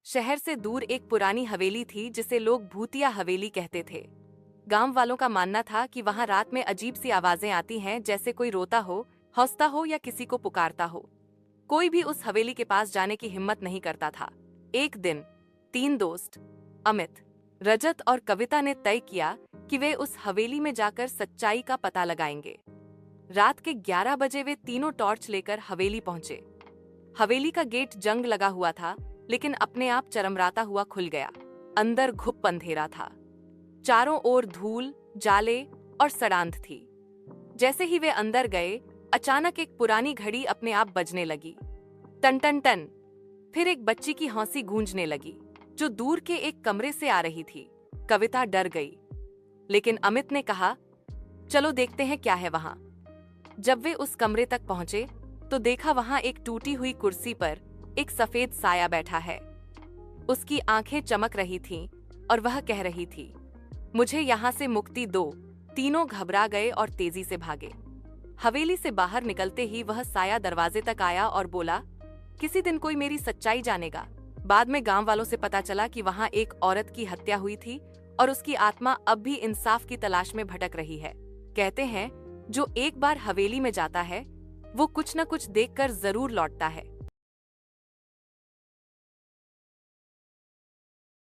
शहर से दूर एक पुरानी हवेली थी जिसे लोग भूतिया हवेली कहते थे। गांव वालों का मानना था कि वहां रात में अजीब सी आवाजें आती हैं, जैसे कोई रोता हो, हंसता हो या किसी को पुकारता हो। कोई भी उस हवेली के पास जाने की हिम्मत नहीं करता था। एक दिन तीन दोस्त अमित, रजत और कविता ने तय किया कि वे उस हवेली में जाकर सच्चाई का पता लगाएंगे। रात के 11 बजे वे तीनों टॉर्च लेकर हवेली पहुंचे। हवेली का गेट जंग लगा हुआ था, लेकिन अपने आप चरमराता हुआ खुल गया। अंदर घुप अंधेरा था। चारों ओर धूल, जाले और सड़ांध थी। जैसे ही वे अंदर गए, अचानक एक पुरानी घड़ी अपने आप बजने लगी। टन टन टन। फिर एक बच्ची की हंसी गूंजने लगी, जो दूर के एक कमरे से आ रही थी। कविता डर गई, लेकिन अमित ने कहा, चलो देखते हैं क्या है वहां। जब वे उस कमरे तक पहुंचे, तो देखा वहां एक टूटी हुई कुर्सी पर एक सफेद साया बैठा है। उसकी आंखें चमक रही थीं और वह कह रही थी, मुझे यहां से मुक्ति दो। तीनों घबरा गए और तेजी से भागे। हवेली से बाहर निकलते ही वह साया दरवाजे तक आया और बोला, किसी दिन कोई मेरी सच्चाई जानेगा। बाद में गांव वालों से पता चला कि वहां एक औरत की हत्या हुई थी और उसकी आत्मा अब भी इंसाफ की तलाश में भटक रही है। कहते हैं, जो एक बार हवेली में जाता है, वो कुछ न कुछ देखकर जरूर लौटता है।